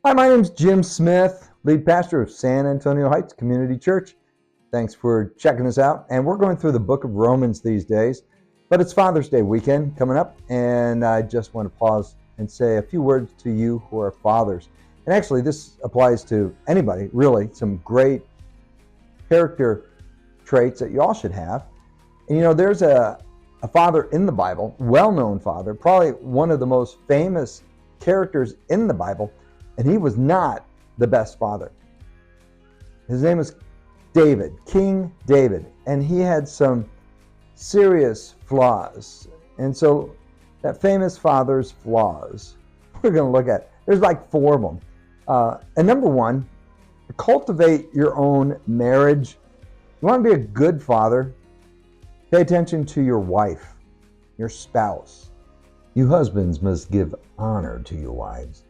Hi, my name's Jim Smith, lead pastor of San Antonio Heights Community Church. Thanks for checking us out. And we're going through the book of Romans these days, but it's Father's Day weekend coming up, and I just want to pause and say a few words to you who are fathers. And actually, this applies to anybody, really, some great character traits that you all should have. And there's a father in the Bible, well-known father, probably one of the most famous characters in the Bible, and he was not the best father. His name is David, King David, and he had some serious flaws. And so that famous father's flaws, we're going to look at. There's like four of them. And number one, cultivate your own marriage. You want to be a good father? Pay attention to your wife, your spouse. You husbands must give honor to your wives.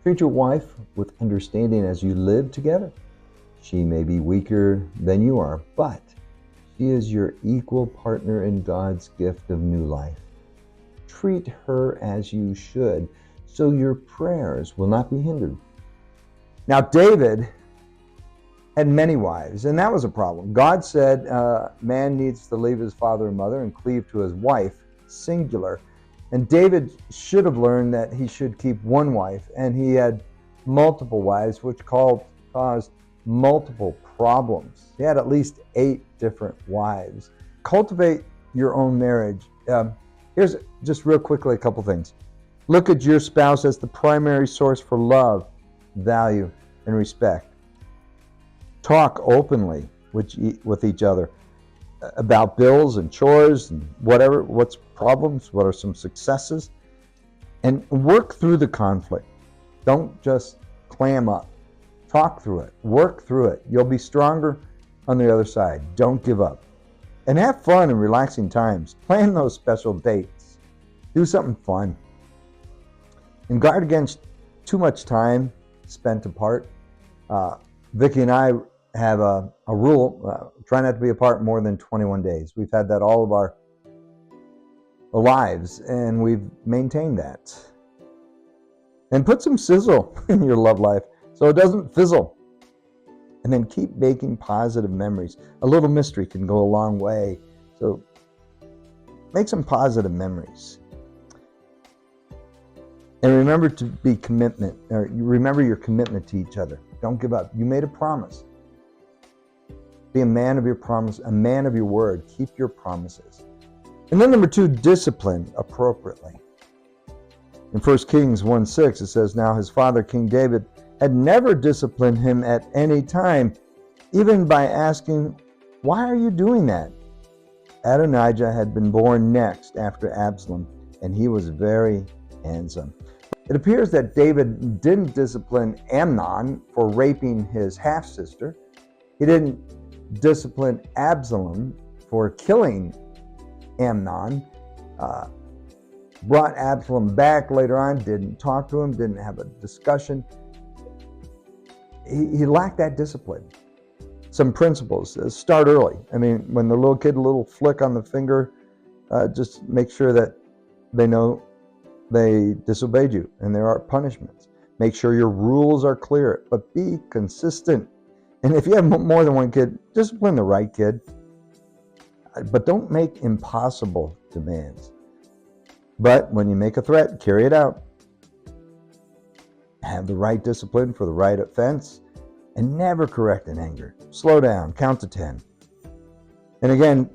Treat your wife with understanding as you live together. She may be weaker than you are, but she is your equal partner in God's gift of new life. Treat her as you should, so your prayers will not be hindered. Now, David had many wives, and that was a problem. God said man needs to leave his father and mother and cleave to his wife, singular. And David should have learned that he should keep one wife, and he had multiple wives, which caused multiple problems. He had at least 8 different wives. Cultivate your own marriage. Here's just real quickly a couple things. Look at your spouse as the primary source for love, value, and respect. Talk openly with each other about bills and chores and what's problems, what are some successes, and work through the conflict. Don't just clam up. Talk through it. Work through it. You'll be stronger on the other side. Don't give up. And have fun and relaxing times. Plan those special dates. Do something fun. And guard against too much time spent apart. Vicki and I have a rule, try not to be apart more than 21 days. We've had that all of our lives, and we've maintained that. And put some sizzle in your love life so it doesn't fizzle. And then keep making positive memories. A little mystery can go a long way. So make some positive memories. And remember remember your commitment to each other. Don't give up. You made a promise. Be a man of your promise, a man of your word. Keep your promises. And then number 2, discipline appropriately. In 1 Kings 1:6, it says, now his father, King David, had never disciplined him at any time, even by asking, why are you doing that? Adonijah had been born next after Absalom, and he was very handsome. It appears that David didn't discipline Amnon for raping his half-sister. He didn't discipline Absalom for killing Amnon. Brought Absalom back later on, didn't talk to him, didn't have a discussion. He lacked that discipline. Some principles. Start early. I mean, when the little kid, a little flick on the finger, just make sure that they know they disobeyed you and there are punishments. Make sure your rules are clear, but be consistent. And if you have more than one kid, discipline the right kid. But don't make impossible demands. But when you make a threat, carry it out. Have the right discipline for the right offense, and never correct in anger. Slow down, count to 10. And again,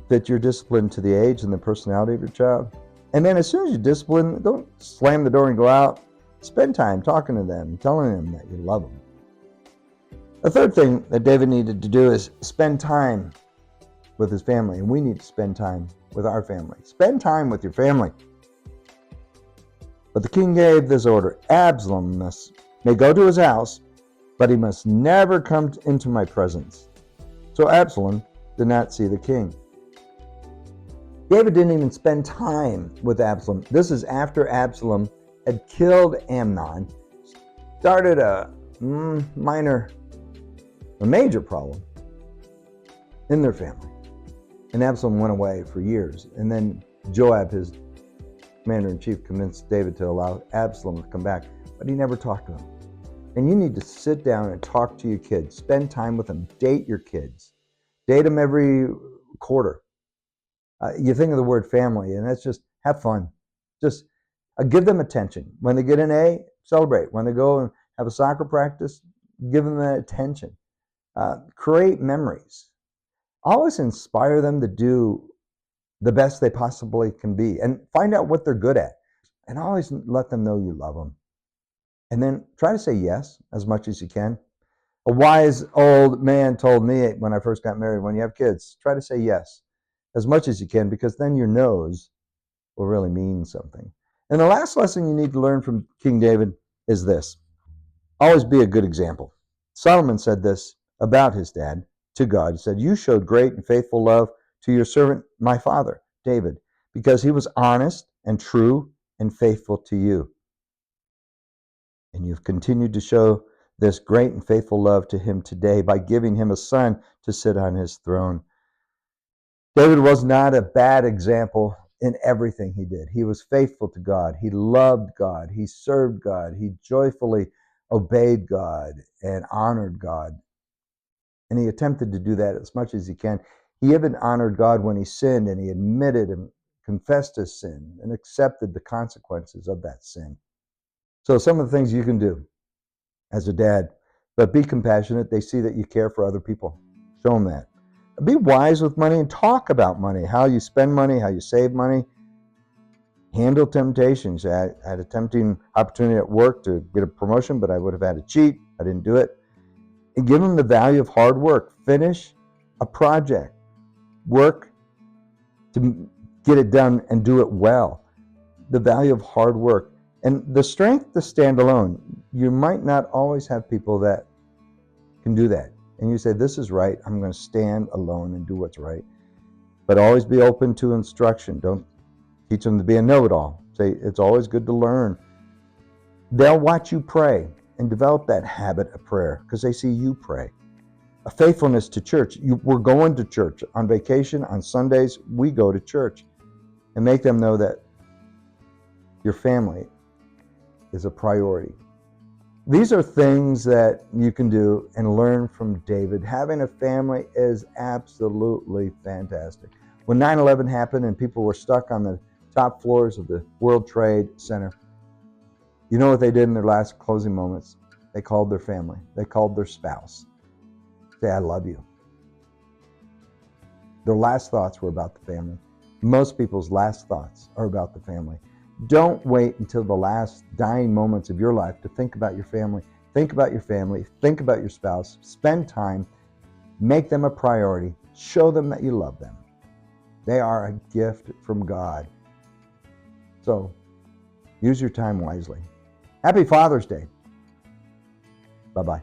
fit your discipline to the age and the personality of your child. And then as soon as you discipline, don't slam the door and go out. Spend time talking to them, telling them that you love them. The third thing that David needed to do is spend time with his family, and we need to spend time with our family. Spend time with your family. But the king gave this order: Absalom may go to his house, but he must never come into my presence. So Absalom did not see the king. David didn't even spend time with Absalom. This is after Absalom had killed Amnon, started a major problem in their family. And Absalom went away for years. And then Joab, his commander-in-chief, convinced David to allow Absalom to come back. but he never talked to them. And you need to sit down and talk to your kids, spend time with them, date your kids, date them every quarter. You think of the word family, and that's just have fun. Just give them attention. When they get an A, celebrate. When they go and have a soccer practice, give them that attention. Create memories. Always inspire them to do the best they possibly can be and find out what they're good at. And always let them know you love them. And then try to say yes as much as you can. A wise old man told me when I first got married, when you have kids, try to say yes as much as you can, because then your no's will really mean something. And the last lesson you need to learn from King David is this: always be a good example. Solomon said this about his dad to God. He said, "You showed great and faithful love to your servant, my father, David, because he was honest and true and faithful to you. And you've continued to show this great and faithful love to him today by giving him a son to sit on his throne." David was not a bad example in everything he did. He was faithful to God. He loved God. He served God. He joyfully obeyed God and honored God. And he attempted to do that as much as he can. He even honored God when he sinned, and he admitted and confessed his sin and accepted the consequences of that sin. So some of the things you can do as a dad, but be compassionate. They see that you care for other people. Show them that. Be wise with money and talk about money, how you spend money, how you save money. Handle temptations. I had a tempting opportunity at work to get a promotion, but I would have had to cheat. I didn't do it. And give them the value of hard work. Finish a project. Work to get it done and do it well. The value of hard work. And the strength to stand alone. You might not always have people that can do that. And you say, this is right, I'm going to stand alone and do what's right. But always be open to instruction. Don't teach them to be a know-it-all. Say, it's always good to learn. They'll watch you pray and develop that habit of prayer because they see you pray. A faithfulness to church. We're going to church. On vacation, on Sundays, we go to church. And make them know that your family is a priority. These are things that you can do and learn from David. Having a family is absolutely fantastic. When 9/11 happened and people were stuck on the top floors of the World Trade Center, you know what they did in their last closing moments? They called their family. They called their spouse. Say, I love you. Their last thoughts were about the family. Most people's last thoughts are about the family. Don't wait until the last dying moments of your life to think about your family. Think about your family. Think about your spouse. Spend time. Make them a priority. Show them that you love them. They are a gift from God. So use your time wisely. Happy Father's Day. Bye-bye.